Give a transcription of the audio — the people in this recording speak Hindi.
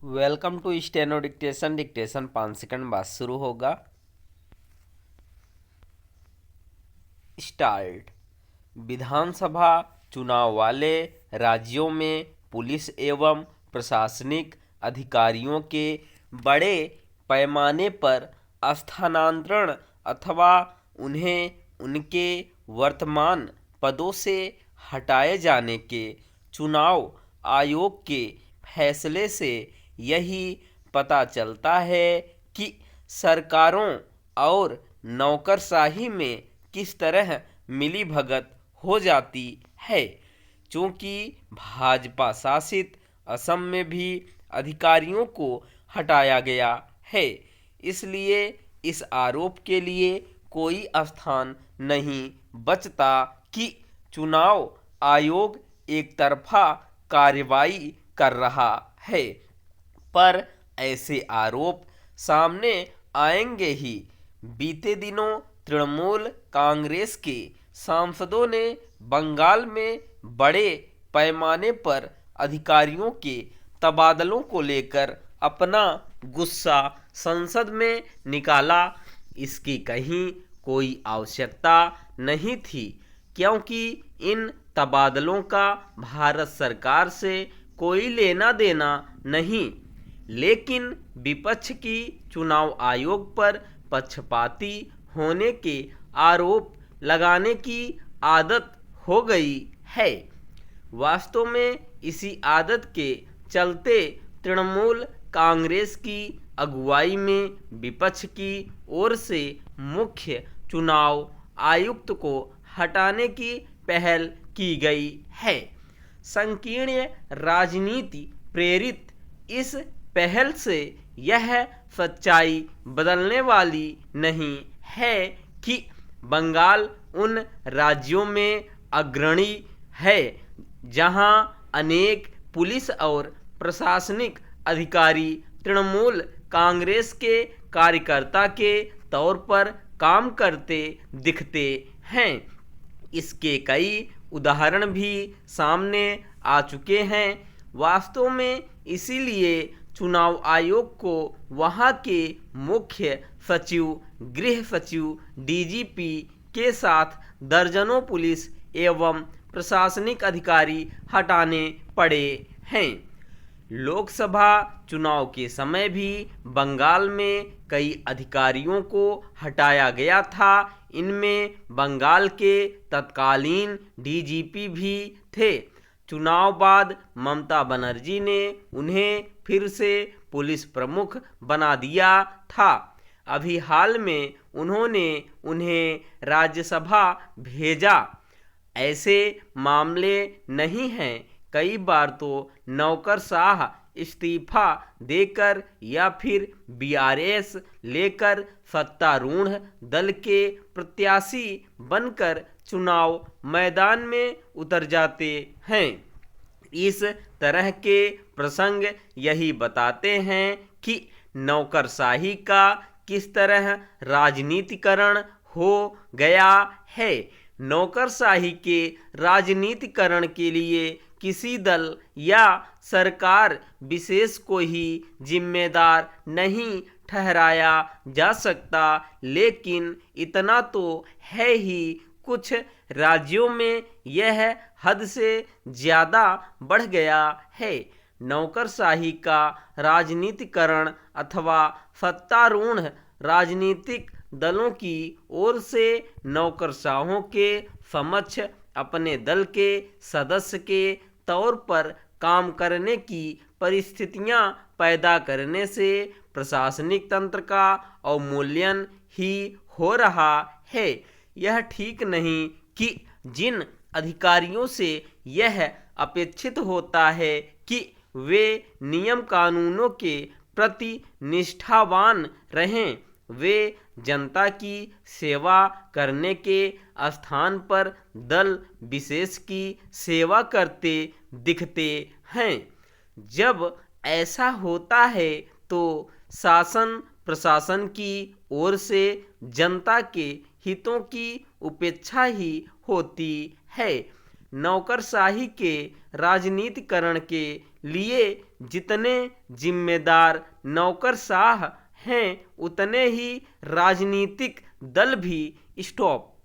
Welcome to steno dictation. Dictation 5 second बाद शुरू होगा। स्टार्ट। विधानसभा चुनाव वाले राज्यों में पुलिस एवं प्रशासनिक अधिकारियों के बड़े पैमाने पर स्थानांतरण अथवा उन्हें उनके वर्तमान पदों से हटाए जाने के चुनाव आयोग के फैसले से यही पता चलता है कि सरकारों और नौकरशाही में किस तरह मिलीभगत हो जाती है। चूँकि भाजपा शासित असम में भी अधिकारियों को हटाया गया है, इसलिए इस आरोप के लिए कोई स्थान नहीं बचता कि चुनाव आयोग एक तरफा कार्रवाई कर रहा है। पर ऐसे आरोप सामने आएंगे ही। बीते दिनों तृणमूल कांग्रेस के सांसदों ने बंगाल में बड़े पैमाने पर अधिकारियों के तबादलों को लेकर अपना गुस्सा संसद में निकाला। इसकी कहीं कोई आवश्यकता नहीं थी, क्योंकि इन तबादलों का भारत सरकार से कोई लेना देना नहीं। लेकिन विपक्ष की चुनाव आयोग पर पक्षपाती होने के आरोप लगाने की आदत हो गई है। वास्तव में इसी आदत के चलते तृणमूल कांग्रेस की अगुवाई में विपक्ष की ओर से मुख्य चुनाव आयुक्त को हटाने की पहल की गई है। संकीर्ण राजनीति प्रेरित इस पहल से यह सच्चाई बदलने वाली नहीं है कि बंगाल उन राज्यों में अग्रणी है जहां अनेक पुलिस और प्रशासनिक अधिकारी तृणमूल कांग्रेस के कार्यकर्ता के तौर पर काम करते दिखते हैं। इसके कई उदाहरण भी सामने आ चुके हैं। वास्तव में इसीलिए चुनाव आयोग को वहां के मुख्य सचिव, गृह सचिव, डीजीपी के साथ दर्जनों पुलिस एवं प्रशासनिक अधिकारी हटाने पड़े हैं। लोकसभा चुनाव के समय भी बंगाल में कई अधिकारियों को हटाया गया था। इनमें बंगाल के तत्कालीन डीजीपी भी थे। चुनाव बाद ममता बनर्जी ने उन्हें फिर से पुलिस प्रमुख बना दिया था। अभी हाल में उन्होंने उन्हें राज्यसभा भेजा। ऐसे मामले नहीं हैं। कई बार तो नौकरशाह इस्तीफा देकर या फिर बीआरएस लेकर सत्तारूढ़ दल के प्रत्याशी बनकर चुनाव मैदान में उतर जाते हैं। इस तरह के प्रसंग यही बताते हैं कि नौकरशाही का किस तरह राजनीतिकरण हो गया है। नौकरशाही के राजनीतिकरण के लिए किसी दल या सरकार विशेष को ही जिम्मेदार नहीं ठहराया जा सकता, लेकिन इतना तो है ही कुछ राज्यों में यह हद से ज़्यादा बढ़ गया है। नौकरशाही का राजनीतिकरण अथवा सत्तारूढ़ राजनीतिक दलों की ओर से नौकरशाहों के समक्ष अपने दल के सदस्य के तौर पर काम करने की परिस्थितियां पैदा करने से प्रशासनिक तंत्र का अवमूल्यन ही हो रहा है। यह ठीक नहीं कि जिन अधिकारियों से यह अपेक्षित होता है कि वे नियम कानूनों के प्रति निष्ठावान रहें, वे जनता की सेवा करने के स्थान पर दल विशेष की सेवा करते दिखते हैं। जब ऐसा होता है तो शासन प्रशासन की ओर से जनता के हितों की उपेक्षा ही होती है। नौकरशाही के राजनीतिकरण के लिए जितने जिम्मेदार नौकरशाह हैं उतने ही राजनीतिक दल भी। स्टॉप।